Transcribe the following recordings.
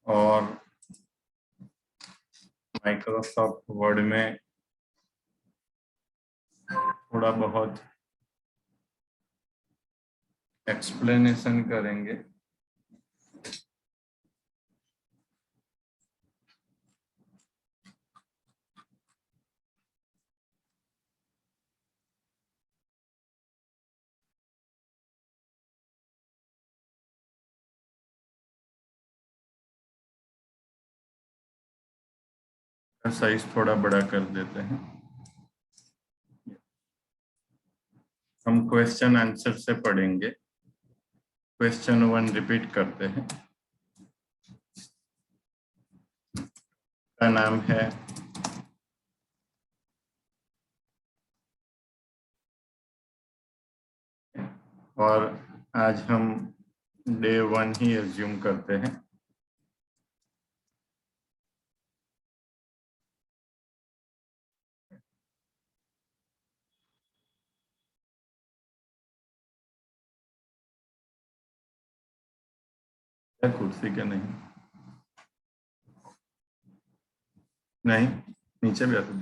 और Microsoft word में थोड़ा बहुत एक्सप्लेनेशन करेंगे। साइज थोड़ा बड़ा कर देते हैं। हम क्वेश्चन आंसर से पढ़ेंगे। क्वेश्चन 1 रिपीट करते हैं। का नाम है और आज हम डे 1 ही एज्यूम करते हैं। कुर्सी के नहीं नीचे भी आते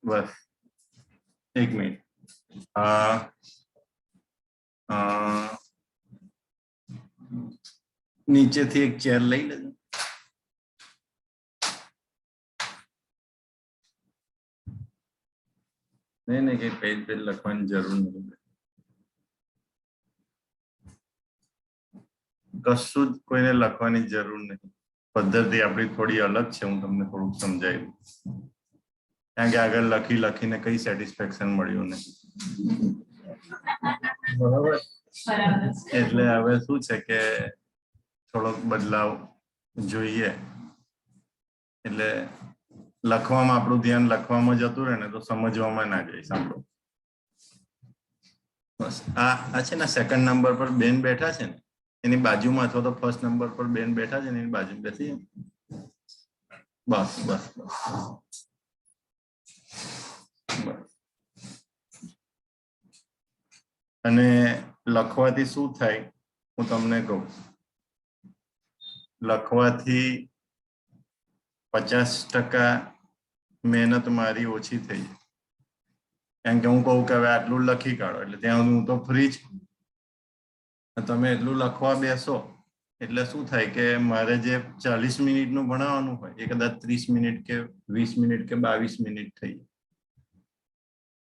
बस 1 मिनट। नीचे थी एक चेयर लई लेજો। नहीं कई पेज पे लखवानी जरूर नहीं। कशु ज कोईने लखवानी जरूर नहीं। पद्धति आपणी थोड़ी अलग है। हूँ तमने थोड़ું समझाव्યું કારણ કે આગળ લખીને કઈ સેટિસ્ફેક્શન મળ્યું નહીં। બરાબર એટલે હવે શું છે કે થોડોક બદલાવ જોઈએ। એટલે લખવામાં આપણું ધ્યાન લખવામાં જતું રહે ને તો સમજવામાં ના જાય સાંભળો। બસ આ છે ને સેકન્ડ નંબર પર બેન બેઠા છે ને એની બાજુમાં અથવા તો ફર્સ્ટ નંબર પર બેન બેઠા છે ને એની બાજુ બેસી બસ બસ બસ અને લખવાથી શું થાય હું તમને કહું। લખવાથી 50% મહેનત મારી ઓછી થઈ જાય। કારણ કે હું કહું કે હવે આટલું લખી કાઢો એટલે ત્યાં હું તો ફ્રી છું। તમે એટલું લખવા બેસો એટલે શું થાય કે મારે જે 40 મિનિટનું ભણાવવાનું હોય એ કદાચ 30 મિનિટ કે 20 મિનિટ કે 22 મિનિટ થઈ જાય।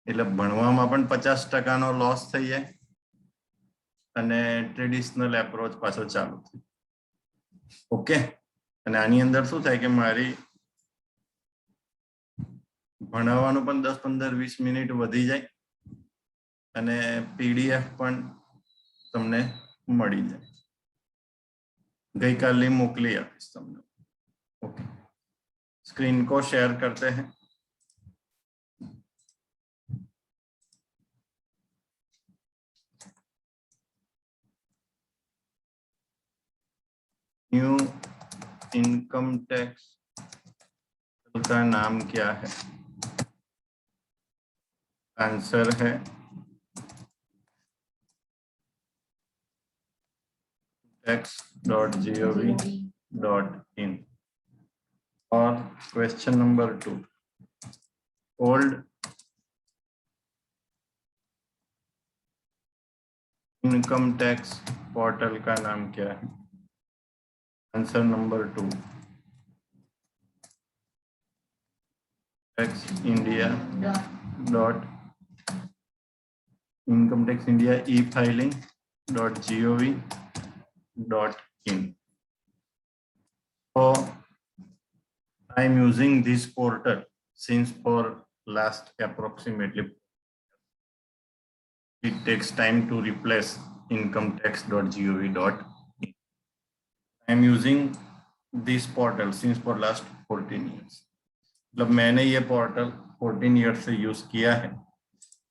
એટલે ભણવામાં પણ 50%નો લોસ થઈ જાય અને ટ્રેડિશનલ એપ્રોચ પાછો ચાલુ થાય। ઓકે અને આની અંદર શું થાય કે મારી ભણાવવાનું પણ 10 15 20 મિનિટ વધી જાય અને પીડીએફ પણ તમને મળી જાય। ગઈકાલે મોકલી આપીશ તમને। ओके स्क्रीन को शेयर करते हैं। न्यू इनकम टैक्स का नाम क्या है? आंसर है tax.gov.in। और question number 2 old income tax portal का नाम क्या है? Answer number 2 tax India dot income tax India e-filing.gov.in। So I am using this portal since for last approximately it takes time to replace incometax.gov.in। I am using this portal since for last 14 years। मतलब मैंने ये portal 14 year से use किया है।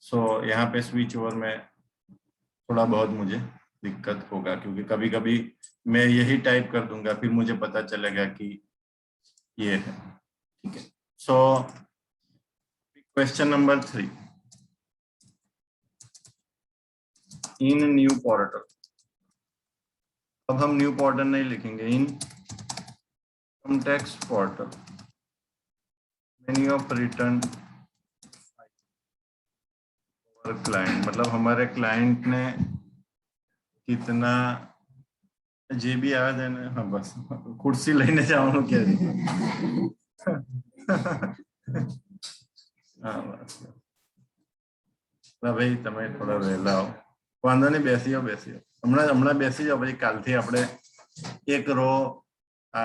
सो यहाँ पे switch over में थोड़ा बहुत मुझे दिक्कत होगा क्योंकि कभी कभी मैं यही टाइप कर दूंगा फिर मुझे पता चलेगा कि ये है। ठीक है। सो क्वेश्चन नंबर 3 इन न्यू पोर्टल, अब हम न्यू पोर्टल नहीं लिखेंगे, इन income tax portal many of return client, मतलब हमारे क्लाइंट ने कितना जे भी आया देने, हाँ बस कुर्सी लेने जाओ क्या हाँ बस भाई તમે થોડા વહેલા આવો, વાંધો નહીં, બેસી જાઓ હમણાં બેસી જાઓ, પછી કાલથી આપણે એક રો આ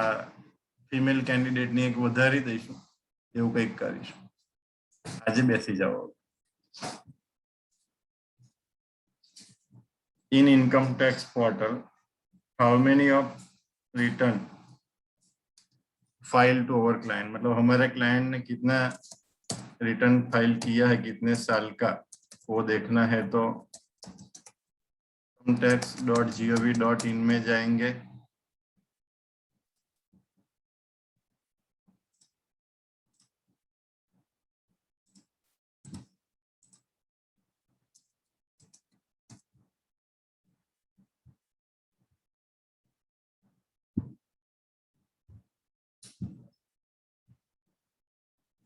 ફિમેલ કેન્ડિડેટની એક વધારી દઈશું, એવું કંઈક કરીશું, આજે બેસી જાઓ. In income tax portal, how many of return file to our client, मतलब हमारे क्लाइंट ने कितना रिटर्न फाइल किया है, कितने साल का, वो देखना है. तो tax.gov.in में जाएंगे,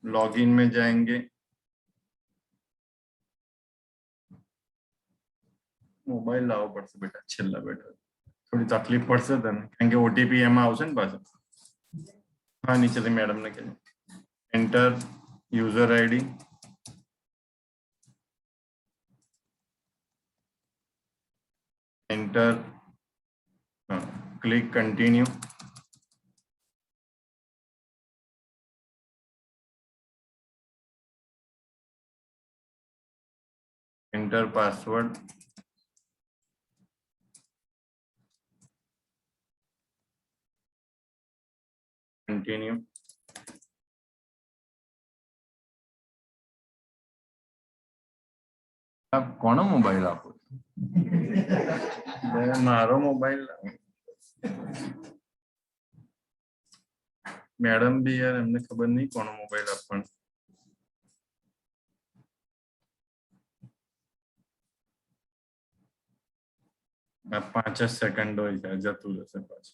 लॉगिन में जाएंगे, मोबाइल लावो पड़શે बेटा, છેલ્લા બેટા થોડી તકલીફ પડશે તને, કારણ કે ઓટીપી એમાં આવશે ને પાછો. હા નીચેથી મેડમ ને કહેજો, enter user ID, enter, click continue, enter password, continue. आप कौन मोबाइल आपको मारो मोबाइल मैडम भी यार हमने खबर नहीं कौन मोबाइल अपन 5 सेकंड हो जाए जतु जैसे पास.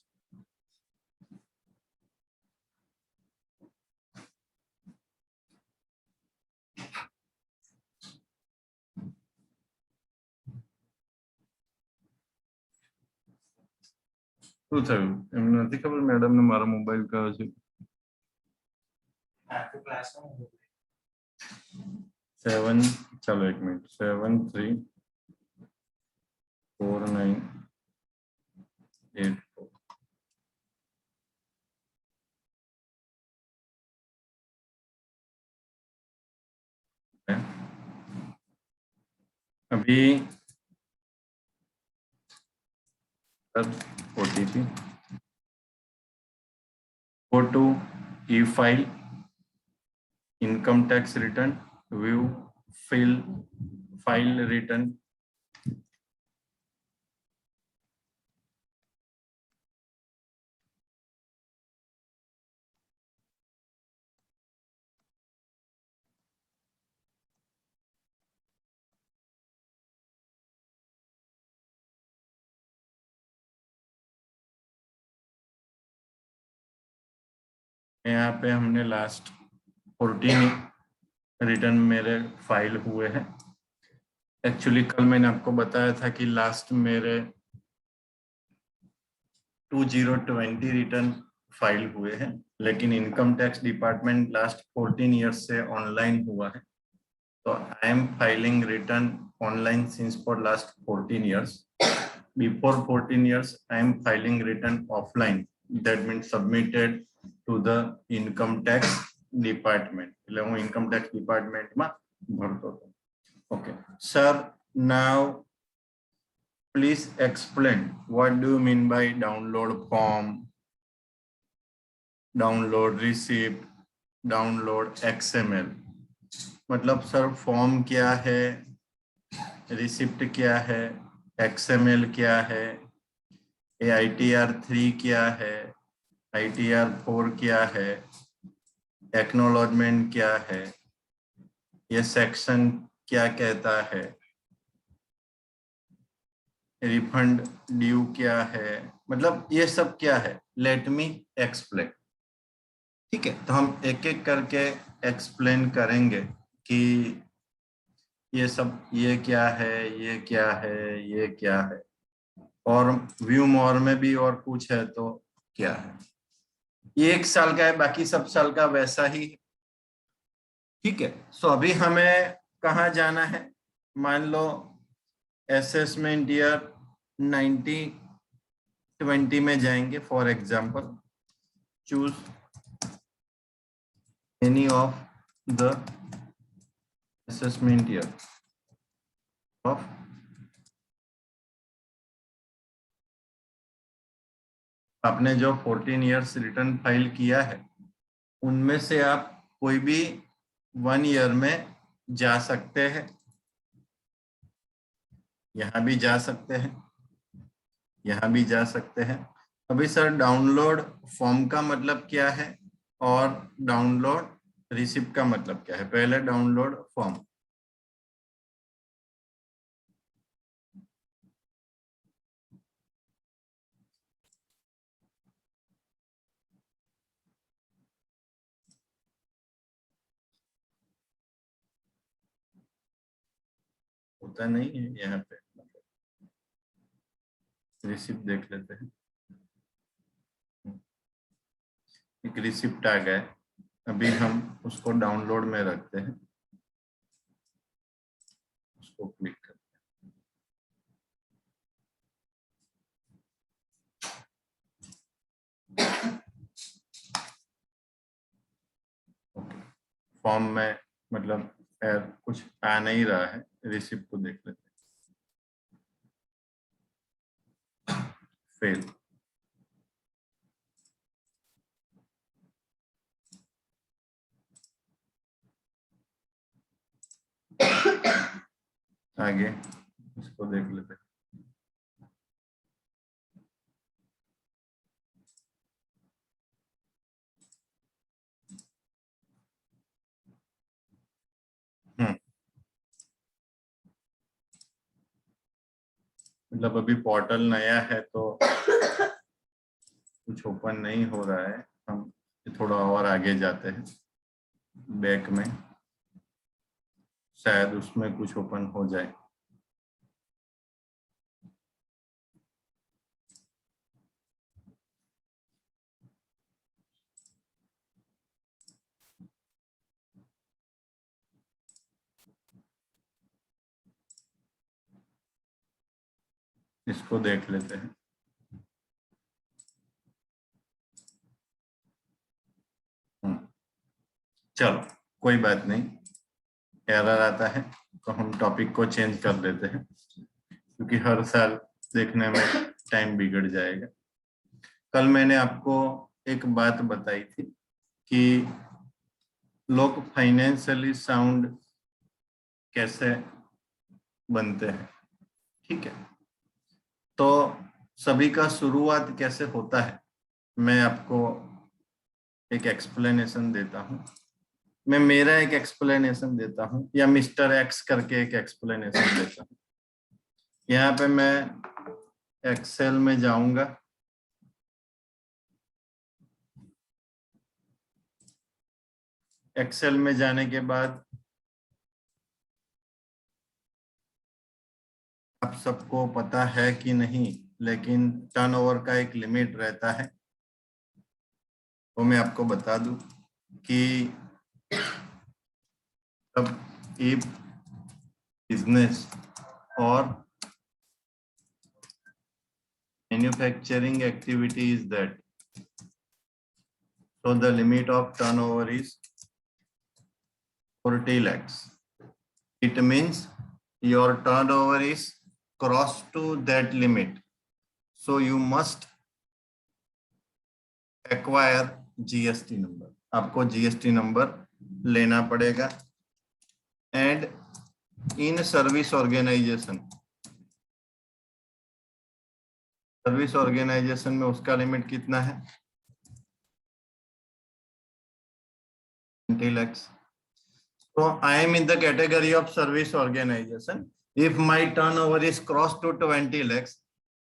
શું થયું એમને નથી ખબર મેડમ ને મારો મોબાઈલ કયો છે. 7 चलो 1 मिनट 734984. अभी OTP, go to e file, income tax return, view fill file return, यहाँ पे हमने लास्ट 14 रिटर्न मेरे फाइल हुए हैं. एक्चुअली कल मैंने आपको बताया था कि लास्ट मेरे 2020 रिटर्न फाइल हुए हैं, लेकिन income tax department last 14 years से ऑनलाइन हुआ है. तो I am filing return online since for last 14 years. Before 14 years, I am filing return offline. That means submitted to the income tax department. એટલે હું income tax department માં ભરતો હતો. Okay, sir. Now, please explain what do you mean by download form, download receipt, download XML. मतलब sir form क्या है, receipt क्या है, XML क्या है, ITR 3 क्या है, ITR 4 क्या है, एक्नॉलेजमेंट क्या है, ये सेक्शन क्या कहता है, रिफंड ड्यू क्या है, मतलब ये सब क्या है, लेट मी एक्सप्लेन। ठीक है, तो हम एक एक करके एक्सप्लेन करेंगे कि ये सब, ये क्या है, ये क्या है, ये क्या है, और व्यू मोर में भी और कुछ है तो क्या है। ये 1 साल का है, बाकी सब साल का वैसा ही। ठीक है, सो अभी हमें कहाँ जाना है, मान लो असेसमेंट ईयर 1920 में जाएंगे। For example, choose any of the assessment year of, आपने जो 14 ईयर्स रिटर्न फाइल किया है उनमें से आप कोई भी 1 ईयर में जा सकते हैं, यहाँ भी जा सकते हैं, यहाँ भी जा सकते हैं। अभी सर डाउनलोड फॉर्म का मतलब क्या है और डाउनलोड रिसिप्ट का मतलब क्या है? पहले डाउनलोड फॉर्म। होता नहीं है यहाँ पे, रिसिप्ट देख लेते हैं। एक रिसिप्ट आ गया, अभी हम उसको डाउनलोड में रखते हैं, उसको क्लिक करते हैं। ओके, फॉर्म में मतलब कुछ आ नहीं रहा है, रिसिप्ट को देख लेते हैं। फेल। आगे इसको देख लेते हैं। मतलब अभी पोर्टल नया है तो कुछ ओपन नहीं हो रहा है। हम थोड़ा और आगे जाते हैं, बैक में शायद उसमें कुछ ओपन हो जाए। इसको देख लेते हैं। चलो कोई बात नहीं, एरर आता है तो हम टॉपिक को चेंज कर देते हैं, क्योंकि हर साल देखने में टाइम बिगड़ जाएगा। कल मैंने आपको एक बात बताई थी कि लोग फाइनेंशियली साउंड कैसे बनते हैं। ठीक है, तो सभी का शुरुआत कैसे होता है, मैं आपको एक एक्सप्लेनेशन देता हूँ। मैं मेरा एक एक्सप्लेनेशन देता हूँ, या मिस्टर एक्स करके एक एक्सप्लेनेशन देता हूँ। यहाँ पे मैं एक्सेल में जाऊंगा, एक्सेल में जाने के बाद आप सबको पता है कि नहीं, लेकिन टर्नओवर का एक लिमिट रहता है, वो मैं आपको बता दूं कि अब इफ बिजनेस और manufacturing activity is that, so the limit of turnover is 40 lakhs. It means your turnover is cross to that limit, so you must acquire GST number. आपको GST नंबर लेना पड़ेगा। And in service organisation, service organisation में उसका limit कितना है, 20 lakhs। So I am in the category of service organization. If my turnover is crossed to 20 lakhs,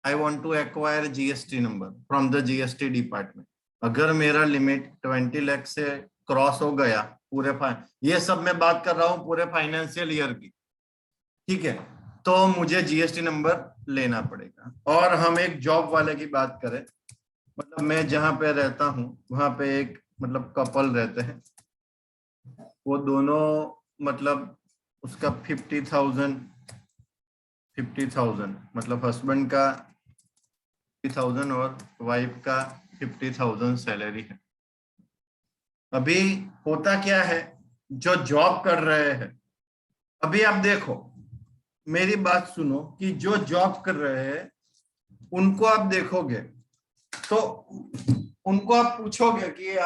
I want to acquire GST number from the GST department. अगर मेरा limit 20 lakh से cross हो गया पूरे ये सब मैं बात कर रहा हूं पूरे फाइनेंशियल ईयर की, ठीक है, तो मुझे जीएसटी नंबर लेना पड़ेगा। और हम एक जॉब वाले की बात करें, मतलब मैं जहां पे रहता हूं वहां पे एक मतलब कपल रहते हैं, वो दोनों मतलब उसका 50,000 मतलब हस्बैंड का 50,000 और वाइफ का 50,000 सैलरी है। अभी होता क्या है, जो जॉब कर रहे हैं, अभी आप देखो मेरी बात सुनो, कि जो जॉब कर रहे हैं उनको आप देखोगे तो उनको आप पूछोगे कि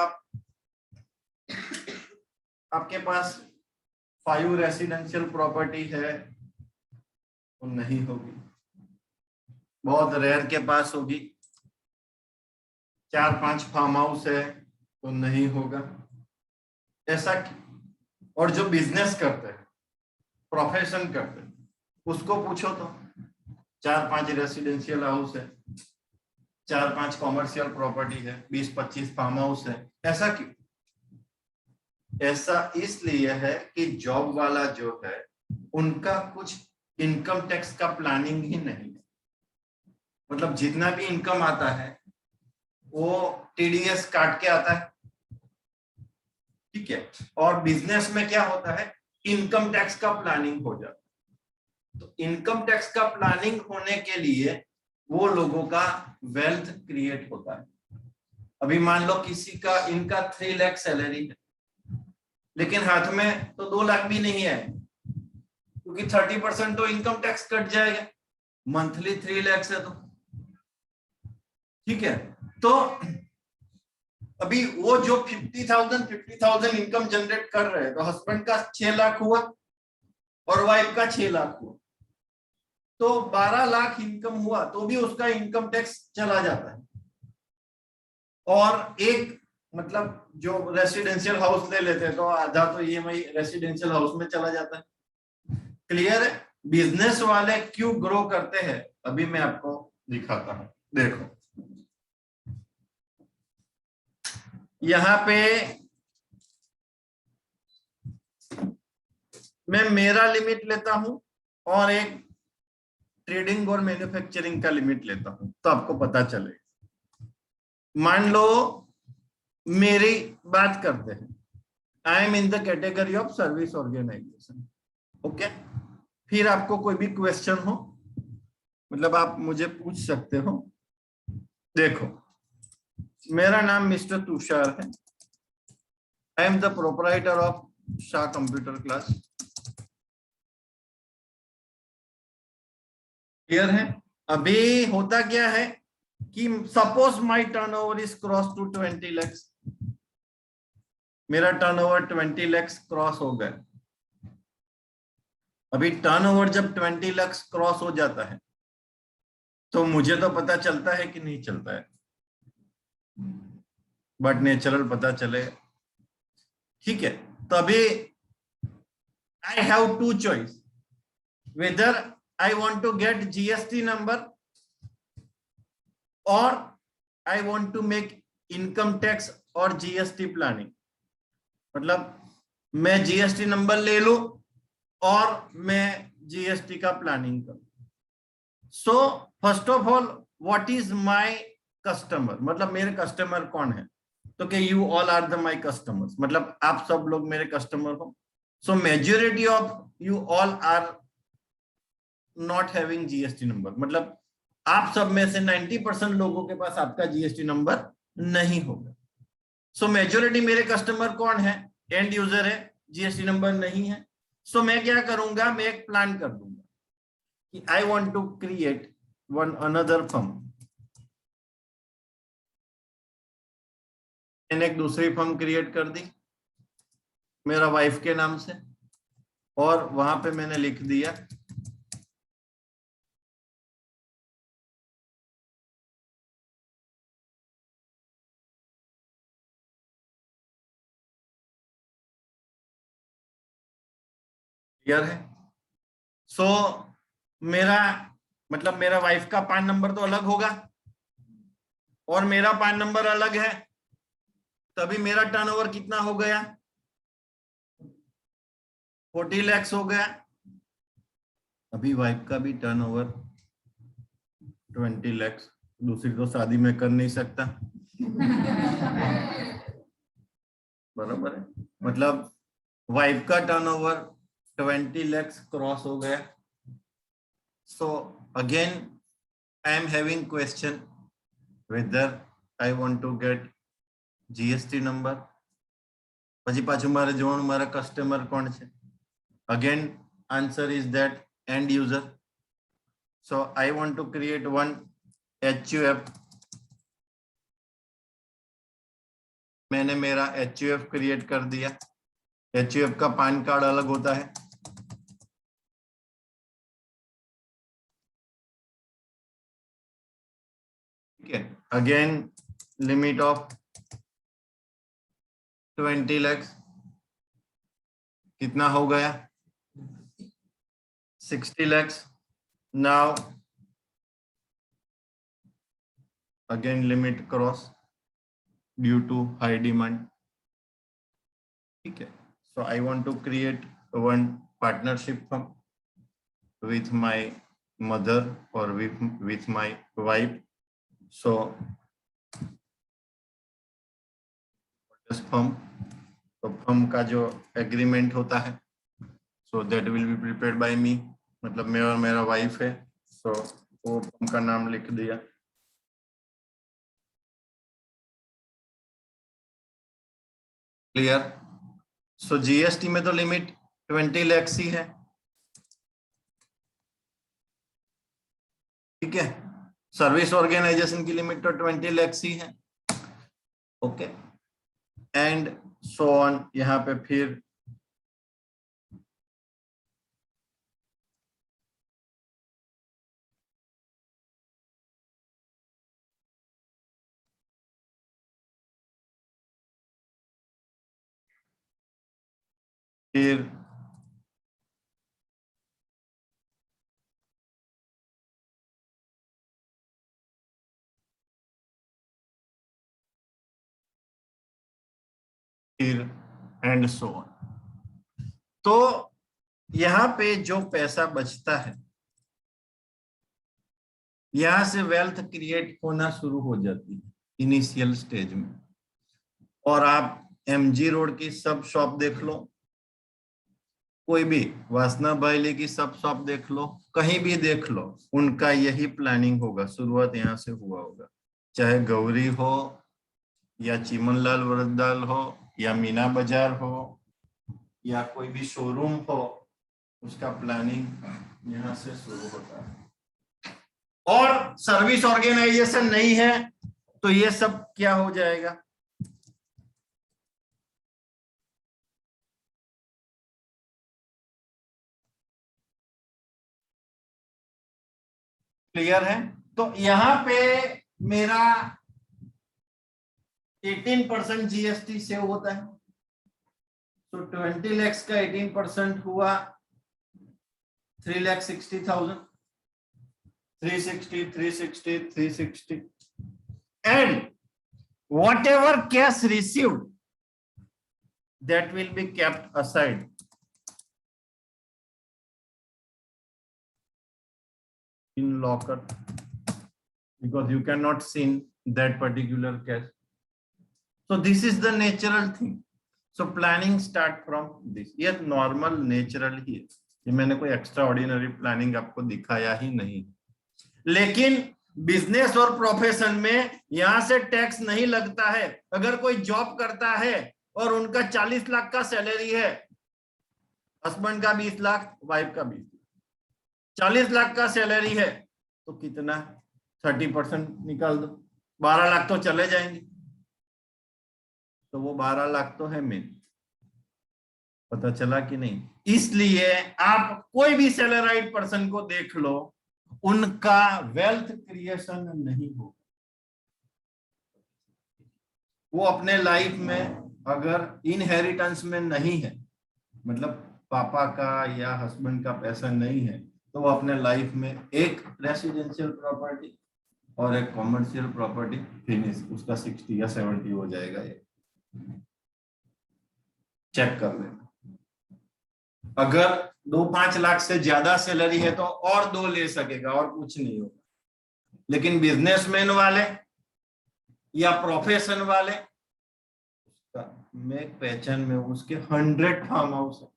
आपके पास 5 रेसिडेंशियल प्रॉपर्टी है, तो नहीं होगी। बहुत रेयर के पास होगी। 4-5 फार्म हाउस है, तो नहीं होगा। ऐसा और जो बिजनेस करते हैं, प्रोफेशन करते हैं, उसको पूछो तो 4-5 रेसिडेंशियल हाउस है, 4-5 कॉमर्शियल प्रॉपर्टी है, 20-25 फार्म हाउस है। ऐसा क्यों? ऐसा इसलिए है कि जॉब वाला जो है उनका कुछ इनकम टैक्स का प्लानिंग ही नहीं है। मतलब जितना भी इनकम आता है वो टीडीएस काट के आता है, ठीक है। और बिजनेस में क्या होता है, इनकम टैक्स का प्लानिंग हो जाता है। तो इनकम टैक्स का प्लानिंग होने के लिए वो लोगों का वेल्थ क्रिएट होता है। अभी मान लो किसी का इनका 3 लाख सैलरी है, लेकिन हाथ में तो 2 लाख भी नहीं है, क्योंकि 30% तो इनकम टैक्स कट जाएगा मंथली 3 लाख से, तो ठीक है। तो अभी वो जो 50,000 इनकम जनरेट कर रहे हैं, तो हस्बैंड का 6 लाख हुआ और वाइफ का 6 लाख हुआ, तो 12 लाख इनकम हुआ, तो भी उसका इनकम टैक्स चला जाता है। और एक मतलब जो रेसिडेंशियल हाउस ले लेते हैं तो आधा तो ईएमआई रेसिडेंशियल हाउस में चला जाता है। क्लियर है? बिजनेस वाले क्यों ग्रो करते हैं, अभी मैं आपको दिखाता हूं। देखो यहां पे मैं मेरा लिमिट लेता हूं और एक ट्रेडिंग और मैन्युफैक्चरिंग का लिमिट लेता हूं, तो आपको पता चलेगा। मान लो मेरी बात करते हैं, I am in the category of service organisation, okay. फिर आपको कोई भी क्वेश्चन हो, मतलब आप मुझे पूछ सकते हो। देखो मेरा नाम मिस्टर तुषार है, I am the proprietor of Shah computer class. Clear है? अभी होता क्या है कि suppose my turnover is cross to 20 lakhs, मेरा टर्नओवर 20 lakhs क्रॉस हो गया। अभी टर्नओवर जब 20 lakhs क्रॉस हो जाता है तो मुझे तो पता चलता है कि नहीं चलता है, बट नेचुरल पता चले, ठीक है। तो अभी I have two choice, whether I want to get GST number और I want to make income tax और जीएसटी प्लानिंग। मतलब मैं जीएसटी नंबर ले लूं और मैं जीएसटी का प्लानिंग करूं। So first of all what is my customer, मतलब मेरे कस्टमर कौन है, तो कि you all are the my customers, मतलब आप सब लोग मेरे कस्टमर हो। So majority of you all are not having GST number, मतलब आप सब में से 90% लोगों के पास आपका जीएसटी नंबर नहीं होगा। सो मेजॉरिटी मेरे कस्टमर कौन है, एंड यूजर है, जीएसटी नंबर नहीं है। सो मैं क्या करूंगा, मैं एक प्लान कर दूंगा कि I want to create one another firm. मैंने एक दूसरी फर्म क्रिएट कर दी मेरा वाइफ के नाम से, और वहां पे मैंने लिख दिया क्लियर है? सो मेरा मतलब मेरा वाइफ का पान नंबर तो अलग होगा और मेरा पान नंबर अलग है, तभी मेरा टर्नओवर कितना हो गया? 40 लाख हो गया। अभी वाइफ का भी टर्नओवर 20 लाख, दूसरी तो शादी में कर नहीं सकता। बराबर है, मतलब वाइफ का टर्नओवर 20 लाख क्रॉस हो गया। So again I am having question whether I want to get GST number. પછી પાછું મારે જોવાનું મારા કસ્ટમર કોણ છે. Again answer is that end user. So I want to create one HUF. मैंने मेरा HUF क्रिएट कर दिया। HUF का पान कार्ड अलग होता है। ठीक है, अगेन लिमिट ऑफ 20 लाख कितना हो गया? 60 lakhs. Now again limit cross due to high demand. ठीक है, so I want to create one partnership firm with my mother or with my wife. So this firm, तो फर्म का जो agreement होता है so that will be prepared by me, मतलब मैं और मेरा वाइफ है, so वो फर्म का नाम लिख दिया। क्लियर? सो जीएसटी में तो लिमिट 20 लाख ही है। ठीक है, सर्विस ऑर्गेनाइजेशन की लिमिट तो 20 लाख ही है। Okay, and so on. यहाँ पे फिर एंड सो ऑन। तो यहाँ पे जो पैसा बचता है, यहां से वेल्थ क्रिएट होना शुरू हो जाती है इनिशियल स्टेज में। और आप एमजी रोड की सब शॉप देख लो, कोई भी वासना बहली की सब शॉप देख लो, कहीं भी देख लो, उनका यही प्लानिंग होगा, शुरुआत यहाँ से हुआ होगा। चाहे गौरी हो या चिमनलाल वरदाल हो या मीना बाजार हो या कोई भी शोरूम हो, उसका प्लानिंग यहाँ से शुरू होता है। और सर्विस ऑर्गेनाइजेशन नहीं है तो ये सब क्या हो जाएगा? क्लियर है? तो यहां पे मेरा 18% जीएसटी सेव होता है। तो 20 लाख का 18% हुआ 3,60,000, 360, 360, 360, and whatever cash received, that will be kept aside. In locker, because you cannot see that particular cash. So this is the natural thing. So planning start from this. ये normal natural ही है, ये मैंने कोई extra ordinary planning आपको दिखाया ही नहीं। लेकिन business और प्रोफेशन में यहां से टैक्स नहीं लगता है। अगर कोई जॉब करता है और उनका 40 लाख का सैलरी है, हस्बैंड का 20 लाख, वाइफ का 20 लाख, 40 लाख का सैलरी है, तो कितना 30% निकाल दो, 12 लाख तो चले जाएंगे। तो वो 12 लाख तो है मेन, पता चला कि नहीं? इसलिए आप कोई भी सैलराइड पर्सन को देख लो, उनका वेल्थ क्रिएशन नहीं हो। वो अपने लाइफ में अगर इनहेरिटेंस में नहीं है, मतलब पापा का या हस्बैंड का पैसा नहीं है तो वो अपने लाइफ में एक रेसिडेंशियल प्रॉपर्टी और एक कॉमर्शियल प्रॉपर्टी फिनिश, उसका 60 या 70 हो जाएगा। ये चेक कर लेना। अगर 2-5 लाख से ज्यादा सैलरी है तो और 2 ले सकेगा और कुछ नहीं होगा। लेकिन बिजनेसमैन वाले या प्रोफेशन वाले, मैं पहचान में उसके 100 फार्म हाउस है,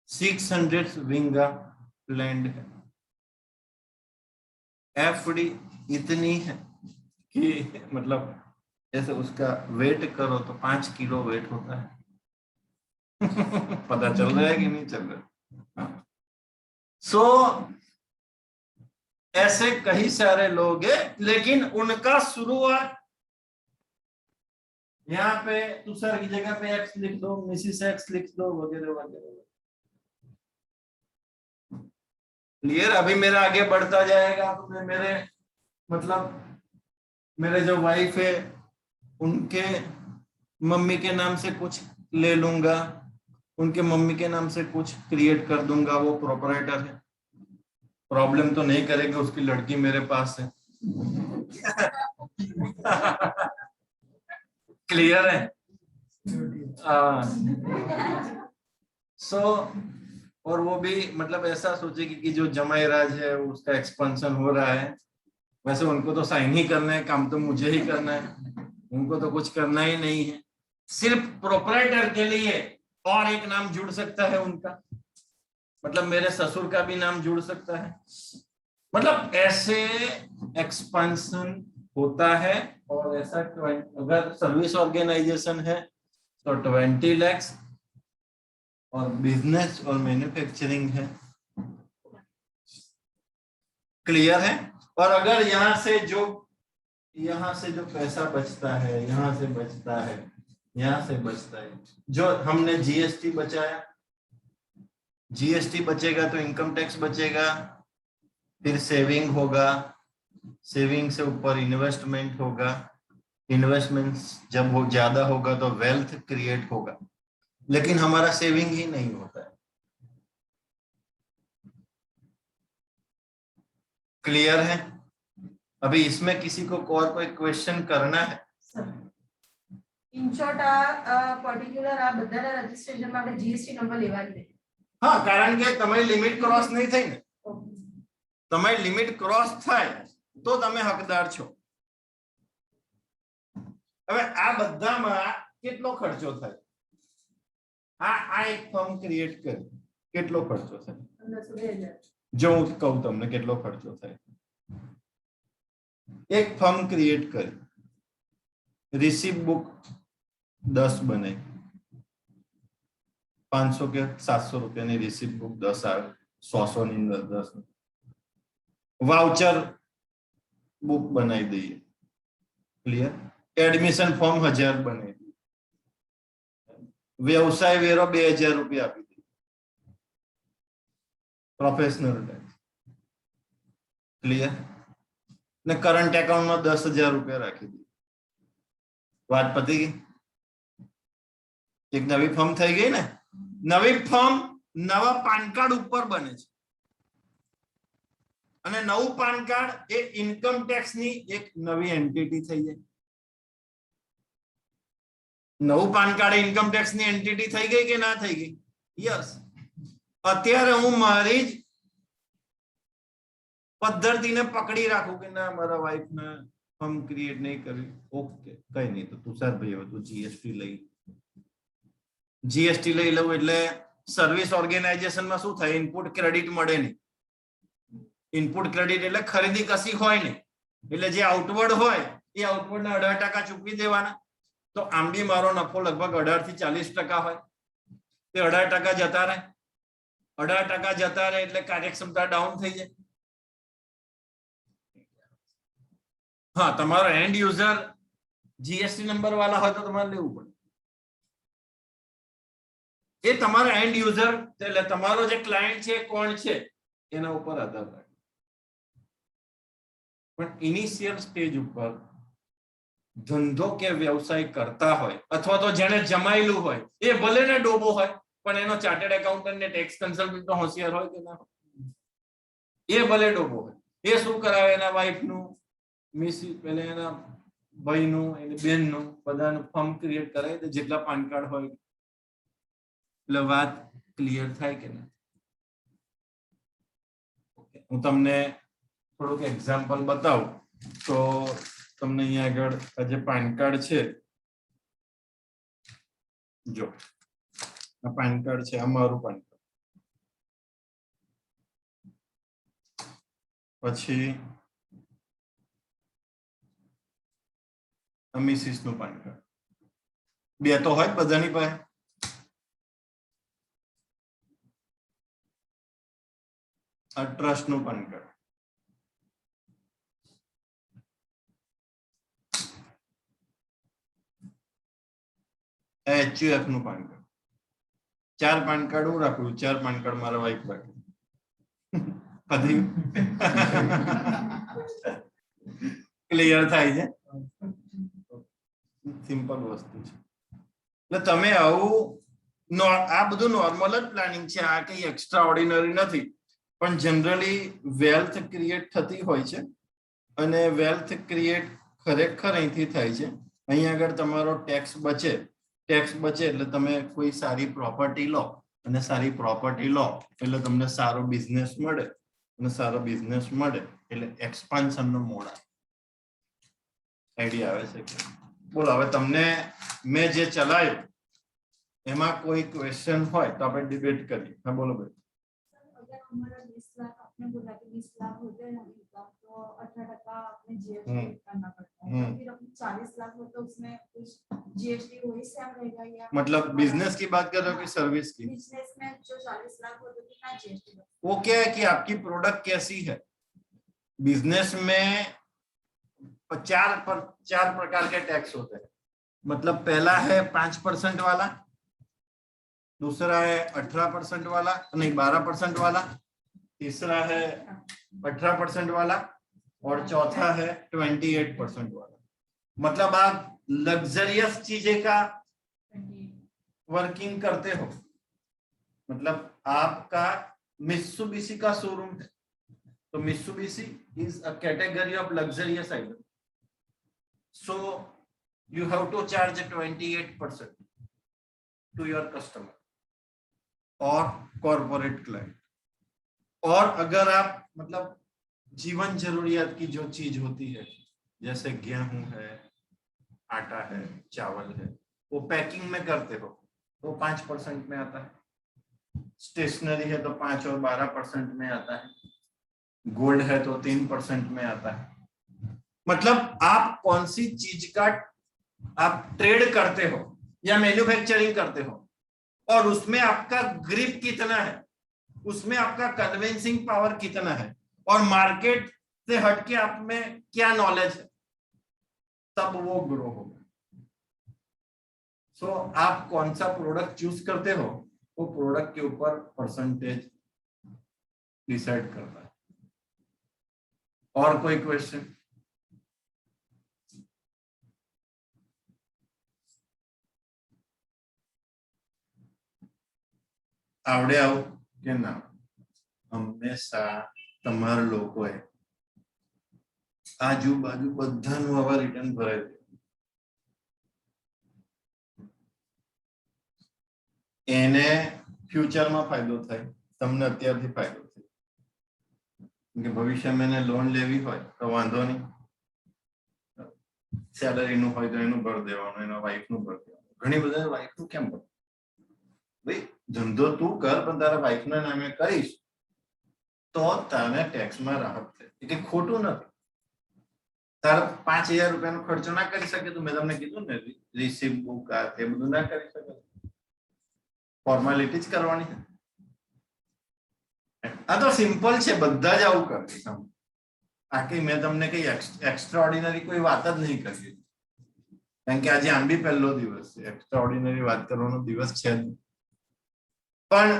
600 विंगा लैंड है, एफडी इतनी है कि मतलब जैसे उसका वेट करो तो 5 किलो वेट होता है। पता चल रहा है कि नहीं चल रहा? सो ऐसे कई सारे लोग हैं, लेकिन उनका शुरुआत यहाँ पे तुषार की जगह पे एक्स लिख दो, मिसिस एक्स लिख दो, वगैरह वगैरह। क्लियर? अभी मेरा आगे बढ़ता जाएगा तो मैं मेरे मतलब मेरे जो वाइफ है उनके मम्मी के नाम से कुछ ले लूंगा, उनके मम्मी के नाम से कुछ क्रिएट कर दूंगा, वो प्रोपराइटर है, प्रॉब्लम तो नहीं करेंगे, उसकी लड़की मेरे पास है। क्लियर है? सो और वो भी मतलब ऐसा सोचेगी कि जो जमाई राज है उसका एक्सपेंशन हो रहा है, वैसे उनको तो साइन ही करना है, काम तो मुझे ही करना है, उनको तो कुछ करना ही नहीं है। सिर्फ प्रोपराइटर के लिए और एक नाम जुड़ सकता है उनका, मतलब मेरे ससुर का भी नाम जुड़ सकता है। मतलब ऐसे एक्सपेंशन होता है। और ऐसा अगर सर्विस ऑर्गेनाइजेशन है तो 20 लाख, और बिजनेस और मैन्युफैक्चरिंग है। क्लियर है? और अगर यहाँ से जो पैसा बचता है, यहाँ से बचता है, यहाँ से बचता है, जो हमने जीएसटी बचाया, जीएसटी बचेगा तो इनकम टैक्स बचेगा, फिर सेविंग होगा, सेविंग से ऊपर इन्वेस्टमेंट होगा, इन्वेस्टमेंट जब वो ज्यादा होगा तो वेल्थ क्रिएट होगा, लेकिन हमारा सेविंग ही नहीं होता है। क्लियर है? अभी इसमें किसी को और कोई क्वेश्चन करना है? इन शॉर्ट आ पर्टिक्युलर आ बधाना रजिस्ट्रेशन में આપણે જીએસટી નંબર લેવા જ નહીં। હા, કારણ કે તમારી લિમિટ ક્રોસ નહીં થઈ ને, તમારી લિમિટ ક્રોસ થાય તો તમે હકદાર છો। હવે આ બધામાં કેટલો ખર્ચો થાય? આ એક ફર્મ ક્રિએટ કરી કેટલો ખર્ચો થાય? 15,000। જો હું કહું તમને કેટલો ખર્ચો થાય, એક ફર્મ ક્રિએટ કરી, रिसीव बुक 10 बने, 500 के 700 रुपया ની रिसीव बुक 10 આવે, 100 ની 10, वाउचर बुक बनाई दઈએ। क्लियर? एडमिशन फॉर्म 1000 बनाई दઈએ, व्यवसाय वेरो 2000 रुपया આપી દઈએ, प्रोफेशनल टैक्स। क्लियर? ने करंट अकाउंट में 10,000 रुपया રાખી દઈએ, વાત પતી ગઈ? એક નવી ફર્મ થઈ ગઈ ને, નવી ફર્મ નવા પાન કાર્ડ ઉપર બને છે, અને નવું પાન કાર્ડ એ ઇન્કમ ટેક્સ ની એક નવી એન્ટિટી થઈ જાય। નવું પાન કાર્ડ ઇન્કમ ટેક્સ ની એન્ટિટી થઈ ગઈ કે ના થઈ ગઈ? યસ। અત્યારે હું મારી જ પદ્ધતિને પકડી રાખું કે ના, મારા વાઇફ ને ફર્મ ક્રિએટ નહીં કરી, ઓકે કઈ નહીં, તો તુષાર ભાઈ હવે તું જીએસટી લઈ, જીએસટી લઈ લઉં એટલે સર્વિસ ઓર્ગેનાઇઝેશન માં શું થાય, ઇનપુટ ક્રેડિટ મળે નહીં। ઇનપુટ ક્રેડિટ એટલે ખરીદી કશી હોય નહીં, એટલે જે આઉટવર્ડ હોય એ આઉટવર્ડ ના 18% ચૂકવી દેવાના। તો આમ બી મારો નફો લગભગ 18 થી 40% હોય, તે 18% જતા રહે, 18% જતા રહે એટલે કાર્યક્ષમતા ડાઉન થઈ જાય। हाँ, તમારો એન્ડ યુઝર જીએસટી નંબર વાળા હોય તો તમારે લેવું પડે। એ તમારો એન્ડ યુઝર એટલે તમારો જે ક્લાયન્ટ છે કોણ છે એના ઉપર આધાર રાખે। પણ ઇનિશિયલ સ્ટેજ ઉપર ધંધો કે વ્યવસાય કરતા હોય અથવા તો જેને જમાયેલું હોય, એ ભલે ને ડોબો હોય પણ એનો ચાર્ટર્ડ એકાઉન્ટન્ટ ને ટેક્સ કન્સલ્ટન્ટ તો હોશિયાર હોય કે ના હોય? એ ભલે ડોબો હોય, એ શું કરાવે એના વાઇફ નું, મિસિસ પેલે એના ભાઈનું, એની બેનનું, બધાનું ફોર્મ ક્રિએટ કરાવી દે જેટલા પાન કાર્ડ હોય. એટલે વાત ક્લિયર થાય કે ના? હું તમને થોડુંક એક્ઝામ્પલ બતાવું તો તમને અહીંયા આગળ આ જે પાન કાર્ડ છે, જો આ પાન કાર્ડ છે, આ મારું પાન કાર્ડ, પછી આ મિસિસ નું પાન કાર્ડ, બે તો હોય બધાની પાસે. આ ટ્રસ્ટ નું પાન કાર્ડ, HUF નું પાન કાર્ડ. 4 પાન કાર્ડ હું રાખું, 4 પાન કાર્ડ મારા વાઇફ રાખે. ક્લિયર થાય છે? સિમ્પલ વસ્તુ છે. એટલે તમે આવું આ બધું નોર્મલ જ પ્લાનિંગ છે, આ કઈ એક્સ્ટ્રા ઓર્ડિનરી નથી. પણ જનરલી વેલ્થ ક્રિએટ થતી હોય છે, અને વેલ્થ ક્રિએટ ખરેખર અહીંથી થાય છે. અહીં આગળ તમારો ટેક્સ બચે એટલે તમે કોઈ સારી પ્રોપર્ટી લો, અને સારી પ્રોપર્ટી લો એટલે તમને સારો બિઝનેસ મળે, અને સારો બિઝનેસ મળે એટલે એક્સપાન્શન નો મોડ આવે. આઈડિયા આવે છે કે? બોલો, હવે તમને મેં જે ચલાવ્યું એમાં કોઈ ક્વેશ્ચન હોય તો આપણે ડિબેટ કરીએ. હા બોલો ભાઈ. अगर हमारा 20 लाख आपने बोला कि 20 लाख हो गए ना इनकम, तो 18% आपने जीएसटी करना पड़ता है, तो फिर अपने 40 लाख हो तो उसमें कुछ जीएसटी वही सेम रहेगा या मतलब बिजनेस की बात कर रहे हो कि सर्विस की? बिजनेस में जो 40 लाख हो तो कितना जीएसटी? वो क्या है कि आपकी प्रोडक्ट कैसी है. बिजनेस में चार प्रकार के टैक्स होते हैं. मतलब पहला है 5% वाला, दूसरा है 18% वाला, नहीं 12% वाला, तीसरा है 18% वाला, और चौथा है 28% वाला. मतलब आप लग्जरियस चीजें का वर्किंग करते हो. मतलब आपका मित्सुबिशी का शोरूम है, तो Mitsubishi is a category of luxurious item, so you have to charge 28% to your customer और कॉर्पोरेट क्लाइंट. और अगर आप मतलब जीवन जरूरियात की जो चीज होती है, जैसे गेहूं है, आटा है, चावल है, वो पैकिंग में करते हो तो 5% में आता है. स्टेशनरी है तो 5 और 12% में आता है. गोल्ड है तो 3% में आता है. मतलब आप कौन सी चीज का आप ट्रेड करते हो या मैन्युफैक्चरिंग करते हो, और उसमें आपका ग्रिप कितना है, उसमें आपका कन्विंसिंग पावर कितना है, और मार्केट से हटके आप में क्या नॉलेज है, तब वो ग्रो होगा. सो आप कौन सा प्रोडक्ट चूज करते हो, वो प्रोडक्ट के ऊपर परसेंटेज डिसाइड करता है. और कोई क्वेश्चन? આવડે આવું કે ના? હંમેશા તમારા લોકોએ આજુબાજુ બધાનું આવા રિટર્ન ભરાય દે. એને ફ્યુચરમાં ફાયદો થાય, તમને અત્યારથી ફાયદો થાય. કે ભવિષ્યમાં એને લોન લેવી હોય તો વાંધો નહીં, સેલરીનું હોય તો એનું ભર દેવાનું, એના વાઇફનું ભર દેવાનું. ઘણી બધા વાઇફનું કેમ ભર? ભાઈ ધંધો તું કર, પણ તારા વાઇફ ના નામે કરીશ તો તને ટેક્સમાં રાહત થાય. એ કઈ ખોટું નથી. તારા 5,000 રૂપિયાનો ખર્ચો ના કરી શકે તો મેં તમને કીધું ને, રિસીપ્ટ બુક આ તે બધું ના કરી શકે. ફોર્માલિટી જ કરવાની. આ તો સિમ્પલ છે, બધા જ આવું કરે. આ કઈ મેં તમને કઈ એક્સ્ટ્રા ઓર્ડિનરી કોઈ વાત જ નહીં કરી, કારણ કે આજે આમ બી પહેલો દિવસ છે, એક્સ્ટ્રા ઓર્ડિનરી વાત કરવાનો દિવસ છે જ. પણ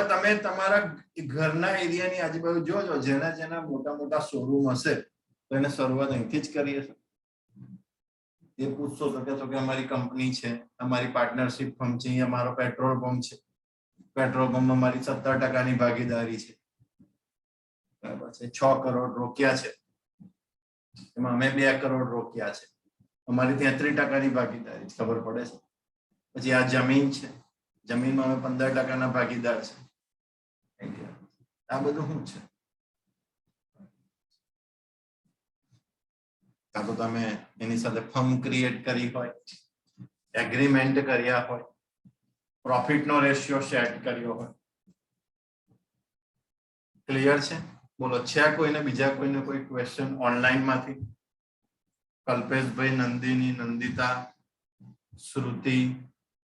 તમે તમારા ઘરના એરિયાની આજુબાજુ જોજો, જેના મોટા મોટા શોરૂમ હશે તો એને શરૂઆત અહીંથી જ કરી હશે. એ પૂછશો તો કહેશો કે અમારી કંપની છે, અમારી પાર્ટનરશિપ ફર્મ છે, અહીંયા અમારો પેટ્રોલ પંપ છે, પેટ્રોલ પંપમાં મારી 17% ભાગીદારી છે, બરાબર છે, 6 કરોડ રોક્યા છે, એમાં અમે 2 કરોડ રોક્યા છે, અમારી 33% ભાગીદારી છે, ખબર પડે છે. પછી આ જમીન છે, જમીનમાં અમે 15% ભાગીદાર છે. આ બધું શું છે? કાં તો તમે એની સાથે ફર્મ ક્રિએટ કરી હોય, એગ્રીમેન્ટ કર્યા હોય, પ્રોફિટ નો રેશિયો સેટ કર્યો હોય. ક્લિયર છે? બોલો, છે કોઈને બીજા કોઈને કોઈ ક્વેશ્ચન ઓનલાઈન માંથી? કલ્પેશભાઈ, નંદિની, નંદિતા, શ્રુતિ,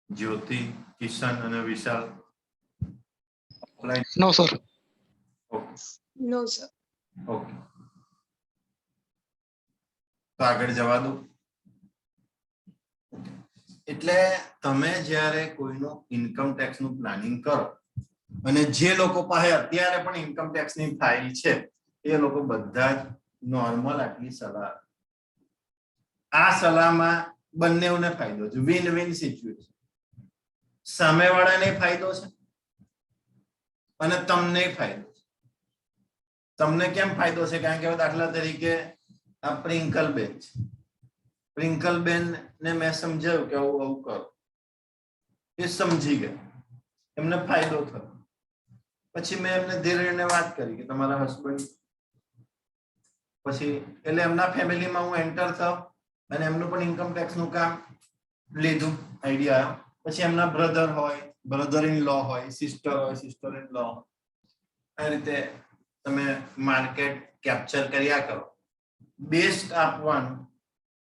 જ્યોતિ, કિશન અને Vishal. No sir. Okay no sir. Okay, તો આગળ જવા દો. એટલે તમે જ્યારે કોઈનું ઇન્કમ ટેક્સ નું પ્લાનિંગ કરો, અને જે લોકો પાસે અત્યારે પણ ઇન્કમ ટેક્સ ની ફાઇલ છે એ લોકો બધા જ નોર્મલ આટલી સલાહ. આ સલાહમાં બંનેઓને ફાયદો છે, વિન વિન સિચ્યુએશન. સામેવાળાને ફાયદો છે અને તમને ફાયદો છે. તમને કેમ ફાયદો છે? કારણ કે દાખલા તરીકે આ પ્રિંકલ બેન છે, પ્રિંકલ બેન ને મેં સમજાવ્યું કે આવું આવું કરો, એ સમજી ગયા, એમને ફાયદો થયો. પછી મેં એમને ધીરેને વાત કરી કે તમારા હસબન્ડ, પછી એટલે એમના ફેમિલીમાં હું એન્ટર થયો અને એમનું પણ ઇન્કમ ટેક્સ નું કામ લીધું, આઈડિયા. પછી એમના બ્રધર હોય, બ્રધર ઇન લો હોય, સિસ્ટર હોય, સિસ્ટર ઇન લો હોય. આ રીતે તમે માર્કેટ કેપ્ચર કર્યા કરો. બેસ્ટ આપવાનું,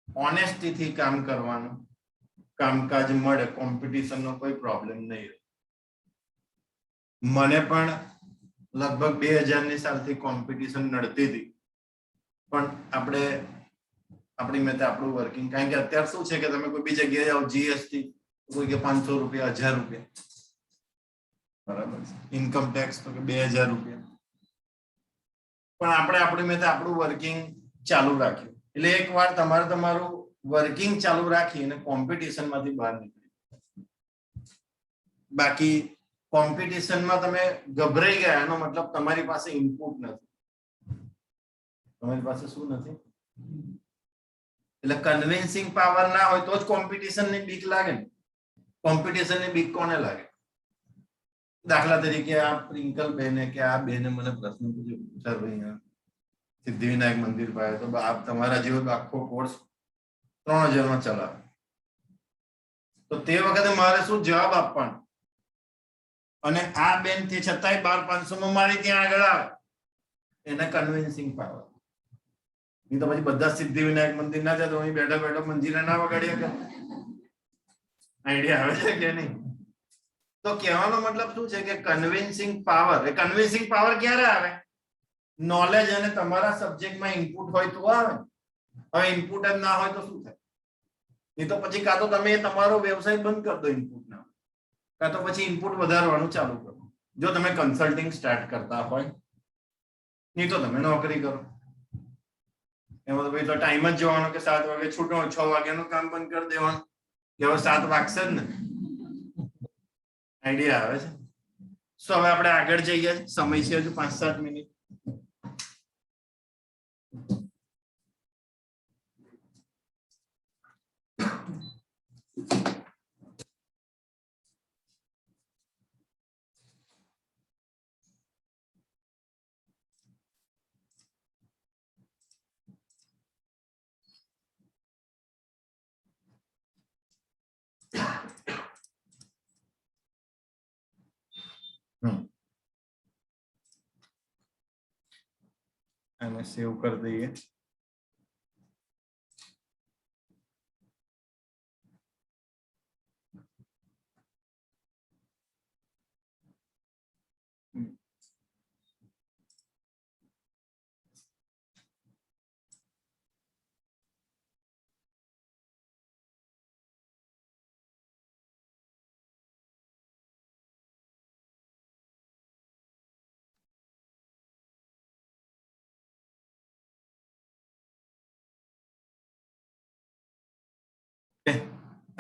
ઓનેસ્ટીથી કામ કરવાનું, કામકાજ મળે, કોમ્પિટિશન નો કોઈ પ્રોબ્લેમ નહીં. મને પણ લગભગ 2000ની સાલથી કોમ્પિટિશન નડતી હતી, પણ આપણે આપણી મેં આપણું વર્કિંગ, કારણ કે અત્યારે શું છે કે તમે કોઈ બી જગ્યાએ જાઓ, જીએસટી કોઈ કે 500 રૂપિયા, 1000 રૂપિયા, બરાબર છે, ઇન્કમ ટેક્સ તો કે 2000 રૂપિયા. પણ આપણે આપણી મેં આપણું વર્કિંગ ચાલુ રાખ્યું. એટલે એકવાર તમારે તમારું વર્કિંગ ચાલુ રાખી અને કોમ્પિટિશન માંથી બહાર નીકળી. બાકી કોમ્પિટિશનમાં તમે ગભરાઈ ગયા એનો મતલબ તમારી પાસે ઇનપુટ નથી. તમારી પાસે શું નથી? એટલે કન્વિન્સિંગ પાવર ના હોય તો જ કોમ્પિટિશન ની બીક લાગે ને. કોમ્પિટિશન ની બીક કોને લાગે? દાખલા તરીકે આ પ્રિંકલ બેને કે આ બેને મને પ્રશ્ન પૂછ્યો, સર ભાઈ સિદ્ધિવિનાયક મંદિર પાસે તો આપ તમારા જેવો આખો કોર્સ 3000 માં ચલાવે, તો તે વખતે મારે શું જવાબ આપવાનો? અને આ બેન તે છતાંય 12500 માં મારી ત્યાં આગળ આવે, એને કન્વિન્સિંગ પાવર. નહીં તો પછી બધા સિદ્ધિવિનાયક મંદિર ના જાય તો અહીં બેઠા બેઠા મંદિર ના વગાડ્યા કે. આઈડિયા આવે છે કે નહીં? તો કહેવાનો મતલબ શું છે કે કન્વિન્સિંગ પાવર. એ કન્વિન્સિંગ પાવર ક્યારે આવે? નોલેજ અને તમારા સબ્જેક્ટમાં ઇનપુટ હોય તો આવે. હવે ઇનપુટ જ ના હોય તો શું થાય? નહીં તો પછી કાં તો તમે તમારો વ્યવસાય બંધ કરી દો ઇનપુટ ના, કાં તો પછી ઇનપુટ વધારવાનું ચાલુ કરો, જો તમે કન્સલ્ટિંગ સ્ટાર્ટ કરતા હોય. નહીં તો તમે નોકરી કરો. એમાં તો ભાઈ તો ટાઈમ જ જવાનો કે 7 વાગે છૂટો, 6 વાગ્યાનું કામ બંધ કરી દેવાનું કે હવે 7 વાગશે જ ને. આઈડિયા આવે છે? સો હવે આપણે આગળ જઈએ, સમય છે હજુ 5-7 મિનિટ. આને સેવ કરી દઈએ.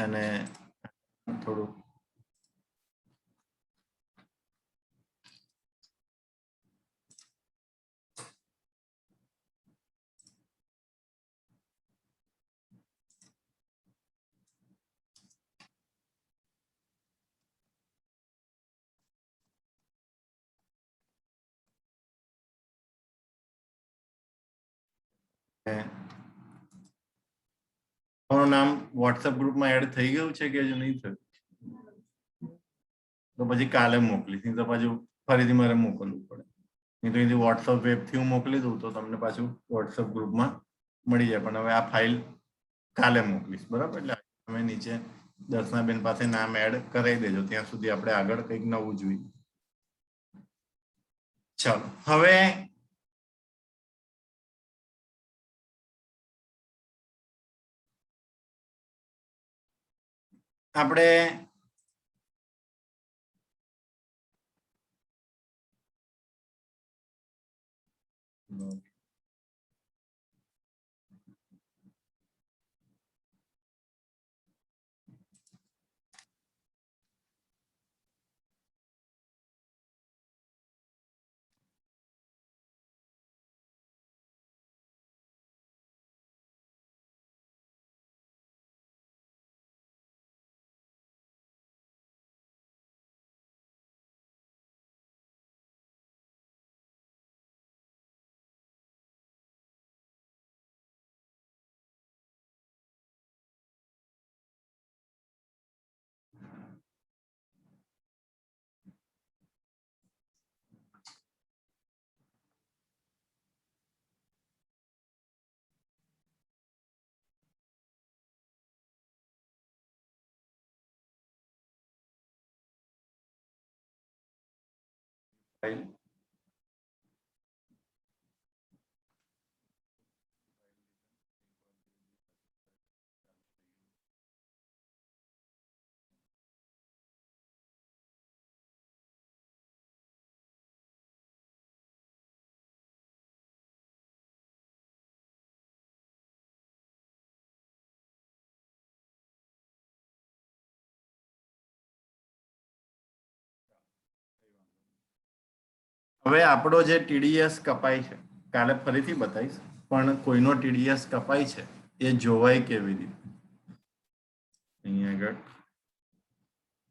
અને થોડું તમારું નામ વોટ્સએપ ગ્રુપમાં એડ થઈ ગયું છે કે હજુ નહીં થયું? તો પછી કાલે મોકલીશ, નહીં તો પાછું ફરીથી મારે મોકલવું પડે. નહીં તો અહીંથી વોટ્સએપ વેબથી હું મોકલી દઉં તો તમને પાછું વોટ્સએપ ગ્રુપમાં મળી જાય. પણ હવે આ ફાઇલ કાલે મોકલીશ, બરાબર? એટલે તમે નીચે દર્શનાબેન પાસે નામ એડ કરાવી દેજો, ત્યાં સુધી આપણે આગળ કંઈક નવું જોઈએ. ચાલો હવે આપણે ફાઇલ હવે આપણો જે ટીડીએસ કપાય છે, કાલે ફરીથી બતાવીશ, પણ કોઈનો ટીડીએસ કપાય છે એ જોવાય કેવી રીતે અહીંયા આગળ,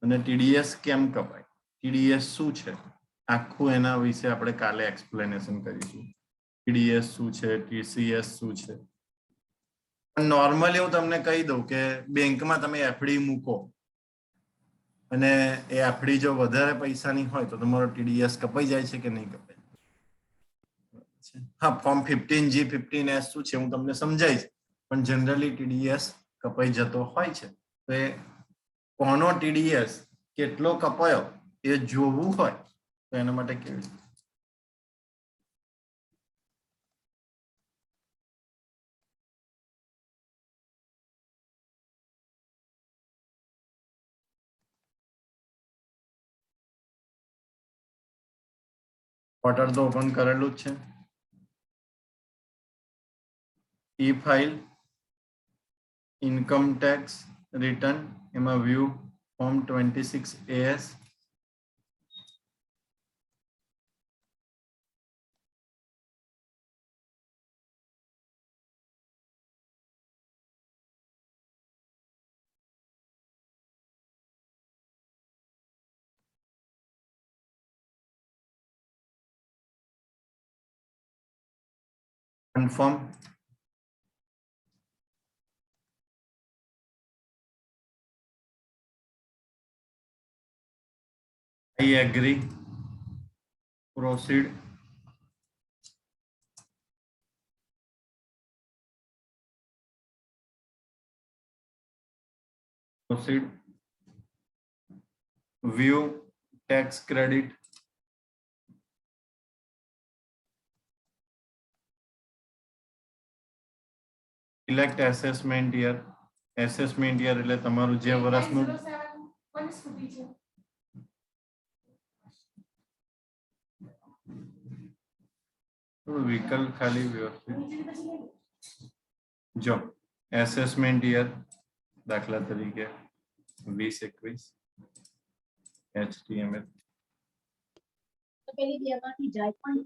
અને ટીડીએસ કેમ કપાય, ટીડીએસ શું છે, આખું એના વિશે આપણે કાલે એક્સપ્લેનેશન કરીશું. ટીડીએસ શું છે, ટીસીએસ શું છે. નોર્મલી હું તમને કહી દઉં કે બેંકમાં તમે એફડી મૂકો અને એ એફડી જો વધારે પૈસાની હોય તો તમારો ટીડીએસ કપાઈ જાય છે કે નહીં કપાય? હા, ફોર્મ 15G 15S શું છે હું તમને સમજાવીશ, પણ જનરલી ટીડીએસ કપાઈ જતો હોય છે. તો એ કોનો ટીડીએસ કેટલો કપાયો એ જોવું હોય તો એના માટે કેવી રીતે? પોર્ટલ તો ઓપન કરેલું જ છે. ઈ ફાઇલ, ઇન્કમ ટેક્સ રિટર્ન, એમાં view form 26AS, confirm, I agree, proceed, proceed, view tax credit, select assessment year. assessment year એટલે તમારું જે વર્ષનું કોની સ્કૂટી છે? વિકલ્પ ખાલી વ્યવસ્થિત જો એસેસમેન્ટ યર દાખલા તરીકે 2021 HTML તો પેલી બેમાંથી જાય પણ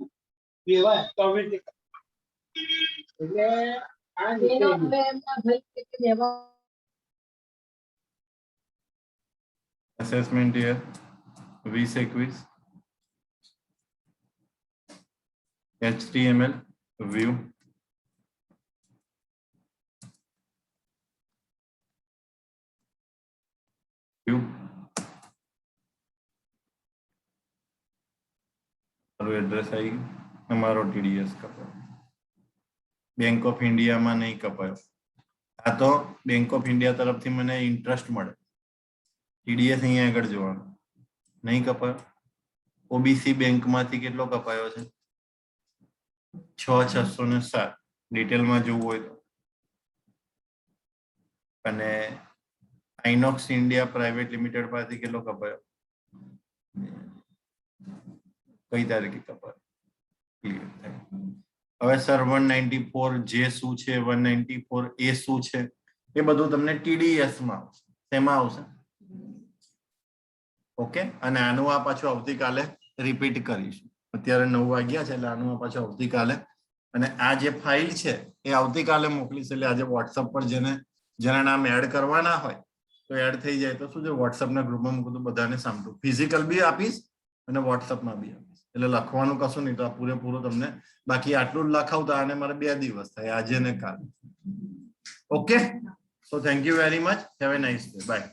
કેવાય ઓટોમેટિક એટલે આ બેનો નીચે હવે એમના ભાઈ કે બેમાં assessment year 2021 HTML view address આવી ગયું અમારો TDS કપાયો બેંક ઓફ ઇન્ડિયામાં નહીં કપાયો આ તો બેંક ઓફ ઇન્ડિયા તરફથી મને ઇન્ટરેસ્ટ મળે TDS અહીંયા આગળ જોવાનું નહીં કપાયો OBC બેંકમાંથી કેટલો કપાયો છે 6,607 ડિટેલમાં જોવું હોય તો અને આઇનોક્સ ઇન્ડિયા પ્રાઇવેટ લિમિટેડ પાસેથી કેટલો કપાયો કઈ તારીખે કપાયો ક્લિયર થાય હવે સર 194 જે શું છે 194 એ શું છે એ બધું તમને TDS માં આવશે તેમાં આવશે ઓકે અને આનું આ પાછું આવતીકાલે રિપીટ કરીશું અત્યારે 9 વાગ્યા છે એટલે આનું આ પાછું આવતીકાલે અને આ જે ફાઇલ છે એ આવતીકાલે મોકલીશ એટલે આજે WhatsApp પર જેના નામ એડ કરવાના હોય તો એડ થઈ જાય તો શું છે WhatsApp ના ગ્રુપમાં મૂકું તો બધાને સાંભળું ફિઝિકલ બી આપીશ અને WhatsApp માં બી આપીશ એટલે લખવાનું કશું નહીં તો આ પૂરેપૂરું તમને બાકી આટલું જ લખાવતા અને મારે 2 દિવસ થાય આજે ને કાલે okay so thank you very much have a nice day by